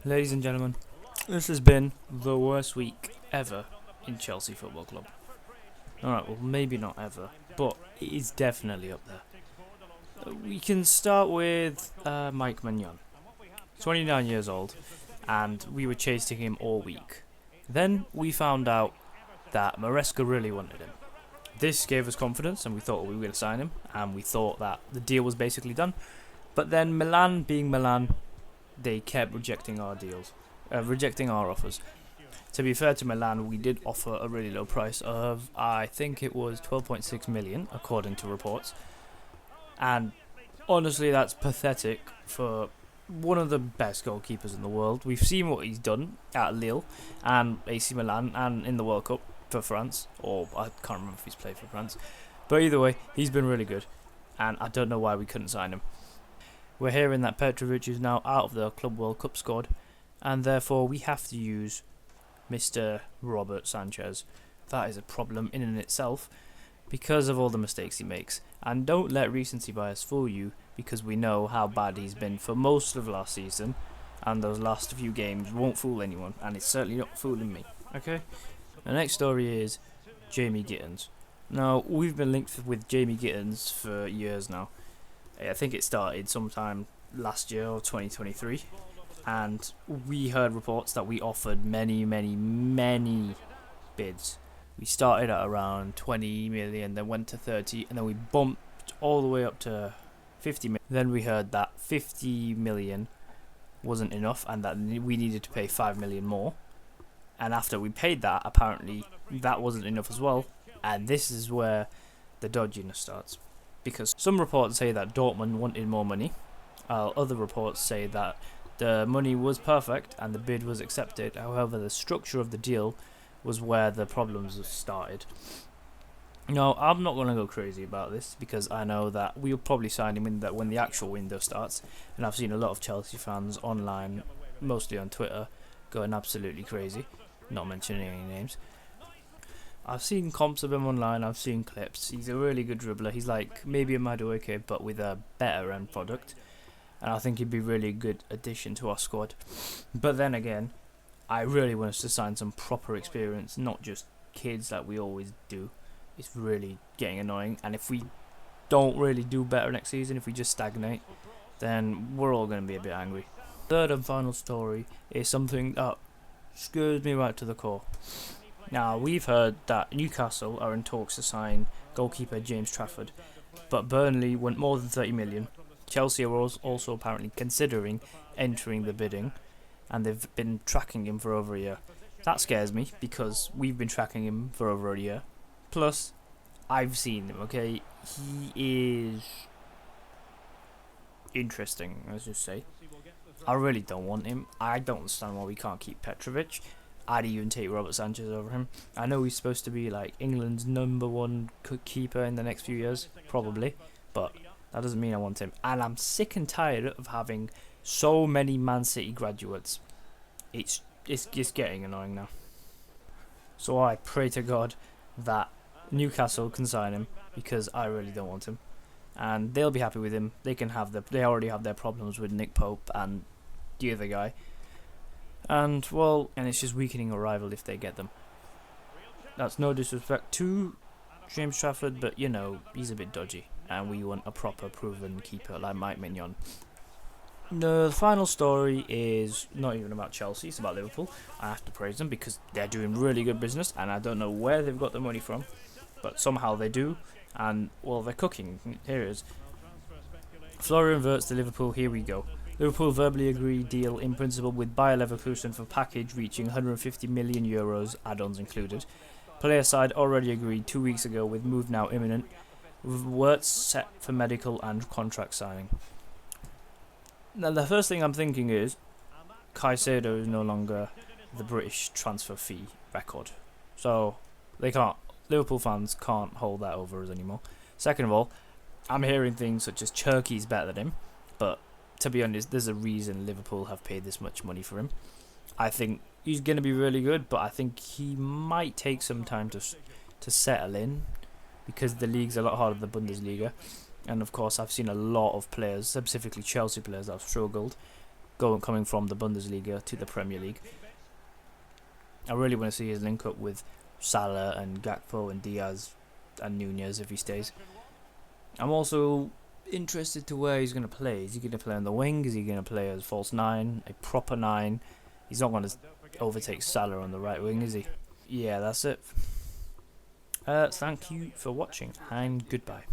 Ladies and gentlemen, this has been the worst week ever in Chelsea Football Club. Alright, well maybe not ever, but it is definitely up there. We can start with Mike Maignan, 29 years old, and we were chasing him all week. Then we found out that Maresca really wanted him. This gave us confidence and we thought we were going to sign him, and we thought that the deal was basically done. But then Milan being Milan, they kept rejecting our deals, rejecting our offers. To be fair to Milan, we did offer a really low price of, I think it was 12.6 million, according to reports. And honestly, that's pathetic for one of the best goalkeepers in the world. We've seen what he's done at Lille and AC Milan and in the World Cup for France, or I can't remember if he's played for France. But either way, he's been really good, and I don't know why we couldn't sign him. We're hearing that Petrovic is now out of the Club World Cup squad, and therefore we have to use Mr. Robert Sanchez. That is a problem in and itself because of all the mistakes he makes. And don't let recency bias fool you, because we know how bad he's been for most of last season, and those last few games won't fool anyone, and it's certainly not fooling me. Okay? The next story is Jamie Gittens. Now, we've been linked with Jamie Gittens for years now. I think it started sometime last year or 2023, and we heard reports that we offered many bids. We started at around 20 million, then went to 30, and then we bumped all the way up to 50 million. Then we heard that 50 million wasn't enough and that we needed to pay 5 million more. And after we paid that, apparently that wasn't enough as well. And this is where the dodginess starts. Because some reports say that Dortmund wanted more money. Other reports say that the money was perfect and the bid was accepted. However, the structure of the deal was where the problems started. No, I'm not going to go crazy about this because I know that we'll probably sign him when the actual window starts. And I've seen a lot of Chelsea fans online, mostly on Twitter, going absolutely crazy. Not mentioning any names. I've seen comps of him online, I've seen clips. He's a really good dribbler. He's like maybe a Madueke but with a better end product. And I think he'd be really a good addition to our squad. But then again, I really want us to sign some proper experience, not just kids like we always do. It's really getting annoying. And if we don't really do better next season, if we just stagnate, then we're all going to be a bit angry. Third and final story is something that screws me right to the core. Now, we've heard that Newcastle are in talks to sign goalkeeper James Trafford, but Burnley want more than 30 million. Chelsea are also apparently considering entering the bidding, and they've been tracking him for over a year. That scares me, because we've been tracking him for over a year. Plus, I've seen him, okay? He is interesting, let's just say. I really don't want him. I don't understand why we can't keep Petrovic. I'd even take Robert Sanchez over him. I know he's supposed to be like England's #1 keeper in the next few years, probably, but that doesn't mean I want him. And I'm sick and tired of having so many Man City graduates. It's just getting annoying now. So I pray to God that Newcastle can sign him, because I really don't want him. And they'll be happy with him. They already have their problems with Nick Pope and the other guy. And it's just weakening our rival if they get them. That's no disrespect to James Trafford, but you know, he's a bit dodgy, and we want a proper proven keeper like Mike Maignan. The final story is not even about Chelsea, it's about Liverpool. I have to praise them because they're doing really good business, and I don't know where they've got the money from, but somehow they do, and well, they're cooking. Here it is. Florian Wirtz to Liverpool, here we go. Liverpool verbally agreed deal in principle with Bayer Leverkusen for package reaching 150 million euros, add-ons included. Player side already agreed 2 weeks ago with move now imminent, with Wirtz set for medical and contract signing. Now the first thing I'm thinking is Caicedo is no longer the British transfer fee record. So Liverpool fans can't hold that over us anymore. Second of all, I'm hearing things such as Cherky's better than him, but to be honest, there's a reason Liverpool have paid this much money for him. I think he's going to be really good, but I think he might take some time to settle in, because the league's a lot harder than the Bundesliga. And of course, I've seen a lot of players, specifically Chelsea players, that have struggled. coming from the Bundesliga to the Premier League. I really want to see his link up with Salah and Gakpo and Diaz and Nunez if he stays. I'm also interested to where he's going to play. Is he going to play on the wing? Is he going to play as false 9? A proper 9? He's not going to overtake Salah on the right wing, is he? Yeah, that's it. Thank you for watching and goodbye.